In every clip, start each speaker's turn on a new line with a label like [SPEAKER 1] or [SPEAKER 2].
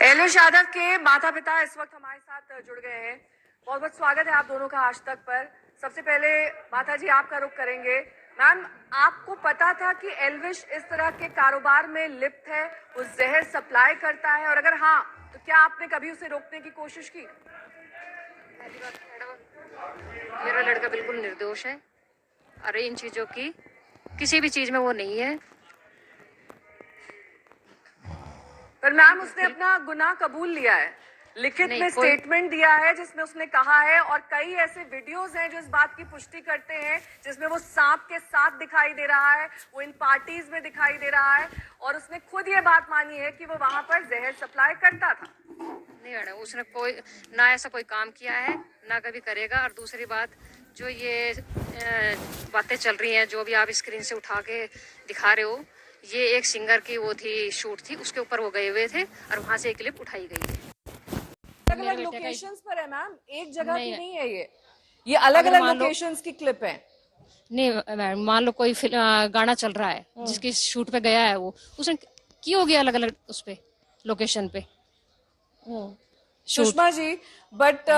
[SPEAKER 1] एलविश यादव के माता पिता इस वक्त हमारे साथ जुड़ गए हैं। बहुत बहुत स्वागत है आप दोनों का आज तक पर। सबसे पहले माता जी आपका रुख करेंगे। मैम, आपको पता था कि एलविश इस तरह के कारोबार में लिप्त है, वो जहर सप्लाई करता है, और अगर हाँ तो क्या आपने कभी उसे रोकने की कोशिश की?
[SPEAKER 2] पहली बात मैडम, मेरा लड़का बिल्कुल निर्दोष है। अरे इन चीजों की किसी भी चीज में वो नहीं है।
[SPEAKER 1] पर मैम, उसने अपना गुनाह कबूल लिया है, लिखित में स्टेटमेंट दिया है जिसमें उसने कहा है, और कई ऐसे वीडियोस हैं जो इस बात की पुष्टि करते हैं जिसमें वो सांप के साथ दिखाई दे रहा है, वो इन पार्टीज में दिखाई दे रहा है, और उसने खुद ये बात मानी है कि वो वहां पर जहर सप्लाई करता था।
[SPEAKER 2] नहीं मैडम, उसने कोई ना ऐसा कोई काम किया है ना कभी करेगा। और दूसरी बात, जो ये बातें चल रही हैं, जो भी आप स्क्रीन से उठा के दिखा रहे हो, ये एक सिंगर की वो थी, शूट थी, उसके ऊपर वो गए हुए थे और वहां से एक क्लिप उठाई गई है।
[SPEAKER 1] अलग अलग लोकेशंस पर है मैम, एक जगह की नहीं है ये अलग अलग लोकेशंस की क्लिप है।
[SPEAKER 2] नहीं मैम, मान लो कोई गाना चल रहा है जिसकी शूट पे गया है, वो उसने की होगी अलग अलग उस पे लोकेशन पे।
[SPEAKER 1] सुषमा जी, बट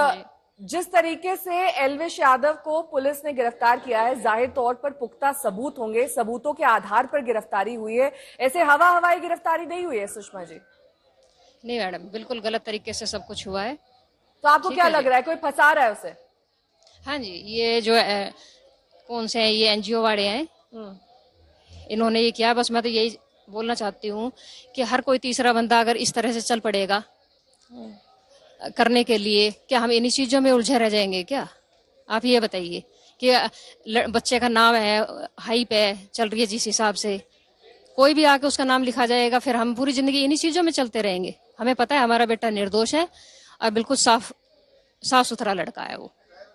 [SPEAKER 1] जिस तरीके से एलविश यादव को पुलिस ने गिरफ्तार किया है, जाहिर तौर पर पुख्ता सबूत होंगे, सबूतों के आधार पर गिरफ्तारी हुई है, ऐसे हवाई गिरफ्तारी नहीं हुई है सुषमा जी।
[SPEAKER 2] नहीं मैडम, बिल्कुल गलत तरीके से सब कुछ हुआ है।
[SPEAKER 1] तो आपको क्या लग रहा है, कोई फंसा रहा है उसे?
[SPEAKER 2] हाँ जी, ये जो कौन से हैं, ये एनजीओ वाले हैं, इन्होंने ये किया। बस मैं तो यही बोलना चाहती हूँ कि हर कोई तीसरा बंदा अगर इस तरह से चल पड़ेगा करने के लिए, क्या हम इन्हीं चीजों में उलझे रह जाएंगे क्या? आप ये बताइए कि बच्चे का नाम है, हाइप है, चल रही है, जिस हिसाब से कोई भी आके उसका नाम लिखा जाएगा, फिर हम पूरी जिंदगी इन्हीं चीजों में चलते रहेंगे। हमें पता है हमारा बेटा निर्दोष है और बिल्कुल साफ सुथरा लड़का है वो।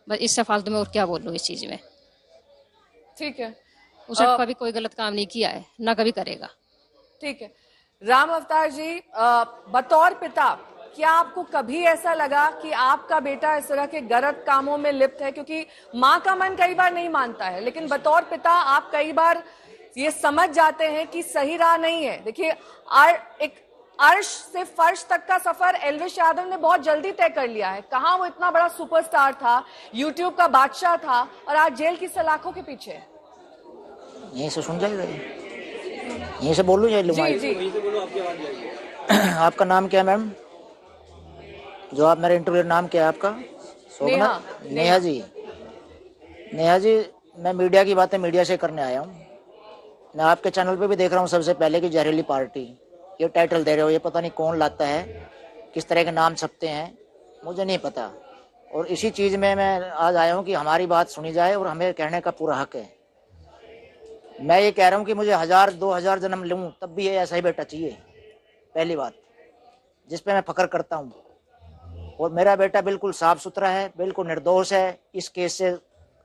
[SPEAKER 2] बस इससे फालतू में और क्या बोल लूं इस चीज में।
[SPEAKER 1] ठीक है,
[SPEAKER 2] उसने कभी कोई गलत काम नहीं किया है, ना कभी करेगा।
[SPEAKER 1] ठीक है। राम अवतार जी, बतौर पिता क्या आपको कभी ऐसा लगा कि आपका बेटा इस तरह के गलत कामों में लिप्त है? क्योंकि माँ का मन कई बार नहीं मानता है, लेकिन बतौर पिता आप कई बार ये समझ जाते हैं कि सही राह नहीं है। देखिए, एक अर्श से फर्श तक का सफर एलविश यादव ने बहुत जल्दी तय कर लिया है। कहाँ वो इतना बड़ा सुपरस्टार था, यूट्यूब का बादशाह था, और आज जेल की सलाखों के पीछे है।
[SPEAKER 3] यहीं से सुन जाएगा, यहीं से बोलूँ जाए?
[SPEAKER 1] जी जी,
[SPEAKER 3] आपका नाम क्या है मैम? जो आप मेरे इंटरव्यू, नाम क्या है आपका?
[SPEAKER 1] नेहा।
[SPEAKER 3] नेहा जी, नेहा जी, मैं मीडिया की बातें मीडिया से करने आया हूँ। मैं आपके चैनल पे भी देख रहा हूँ सबसे पहले कि जहरीली पार्टी, ये टाइटल दे रहे हो, ये पता नहीं कौन लाता है, किस तरह के नाम छपते हैं, मुझे नहीं पता। और इसी चीज़ में मैं आज आया हूँ कि हमारी बात सुनी जाए और हमें कहने का पूरा हक है। मैं ये कह रहा हूँ कि मुझे 1000-2000 जन्म लूँ तब भी ये ऐसा ही बेटा चाहिए, पहली बात, जिस पे मैं फख्र करता हूँ। और मेरा बेटा बिल्कुल साफ सुथरा है, बिल्कुल निर्दोष है, इस केस से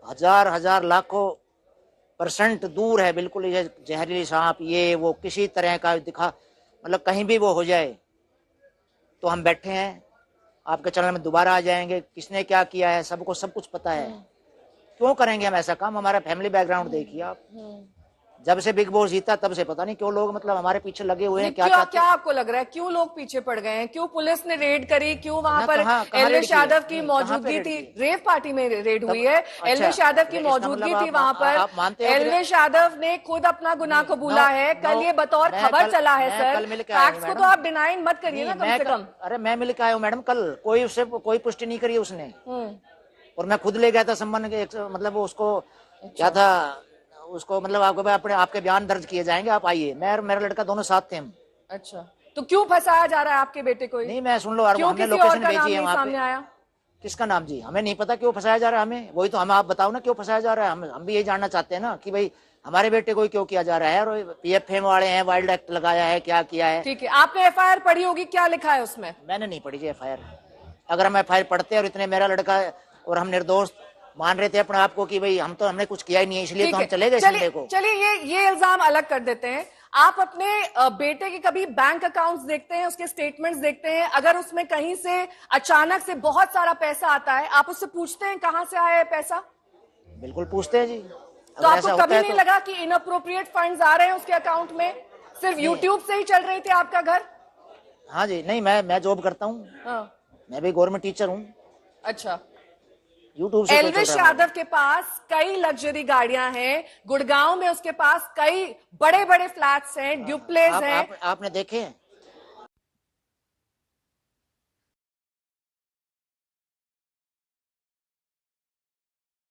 [SPEAKER 3] हजार लाखों % दूर है बिल्कुल। ये जहरीली सांप, ये वो किसी तरह का दिखा, मतलब कहीं भी वो हो जाए तो हम बैठे हैं, आपके चैनल में दोबारा आ जाएंगे। किसने क्या किया है सबको सब कुछ पता है। क्यों करेंगे हम ऐसा काम? हमारा फैमिली बैकग्राउंड देखिए आप। जब से बिग बॉस जीता तब से पता नहीं क्यों लोग मतलब हमारे पीछे लगे हुए हैं।
[SPEAKER 1] क्या आपको लग रहा है, क्यों लोग पीछे पड़ गए हैं? क्यों पुलिस ने रेड करी? क्यों वहां पर एलविश यादव की मौजूदगी थी? रेव पार्टी में रेड हुई है, एलविश यादव की मौजूदगी थी वहां पर। एलविश यादव ने खुद अपना गुनाह कबूला है, कल ये बतौर खबर चला है सर। फैक्ट्स को तो आप डिनाई मत करिए ना कम से कम।
[SPEAKER 3] अरे मैं मिल के आया हूँ मैडम, कल कोई उससे कोई पुष्टि नहीं करी उसने। और मैं खुद ले गया था सम्मान के, मतलब उसको क्या था उसको, मतलब आपके बयान दर्ज किए जाएंगे, आप आइए। मैं और मेरा लड़का दोनों साथ थे हम।
[SPEAKER 1] अच्छा, तो क्यों फंसाया जा रहा है आपके बेटे को?
[SPEAKER 3] नहीं, मैं सुन लो, हमने लोकेशन भेजी है वहाँ पे। आया किसका नाम जी? हमें नहीं पता क्यों फंसाया जा रहा है हमें, वही तो हम, आप बताओ ना क्यों फंसाया जा रहा है। हम भी यही जानना चाहते हैं ना कि भाई हमारे बेटे को क्यों किया जा रहा है। और PFM वाले हैं, वाइल्ड एक्ट लगाया है, क्या किया है।
[SPEAKER 1] ठीक है, आपने FIR पढ़ी होगी, क्या लिखा है उसमें?
[SPEAKER 3] मैंने नहीं पढ़ी जी FIR। अगर हम FIR पढ़ते और इतने मेरा लड़का और हम निर्दोष मान रहे थे अपने आप को कि भाई हमने कुछ किया ही नहीं है, इसलिए तो हम चले गए संडे को।
[SPEAKER 1] चलिए ये इल्जाम अलग कर देते हैं। आप अपने बेटे के कभी बैंक अकाउंट्स देखते हैं, उसके स्टेटमेंट्स देखते हैं? अगर उसमें कहीं से अचानक से बहुत सारा पैसा आता है, आप उससे पूछते हैं कहां से आया है पैसा?
[SPEAKER 3] बिल्कुल पूछते हैं जी।
[SPEAKER 1] तो आपको कभी नहीं लगा कि इनअप्रोप्रिएट फंड्स आ रहे हैं उसके अकाउंट में? सिर्फ यूट्यूब से ही चल रहे थे आपका घर?
[SPEAKER 3] हाँ जी, नहीं मैं जॉब करता हूँ,
[SPEAKER 1] हाँ,
[SPEAKER 3] मैं भी गवर्नमेंट टीचर हूँ।
[SPEAKER 1] अच्छा।
[SPEAKER 3] यूट्यूब से तो
[SPEAKER 1] एल्विश
[SPEAKER 3] चल रहा है।
[SPEAKER 1] यादव के पास कई लग्जरी गाड़ियां हैं, गुड़गांव में उसके पास कई बड़े बड़े फ्लैट्स हैं, ड्यूप्लेस हैं।
[SPEAKER 3] आपने देखे हैं?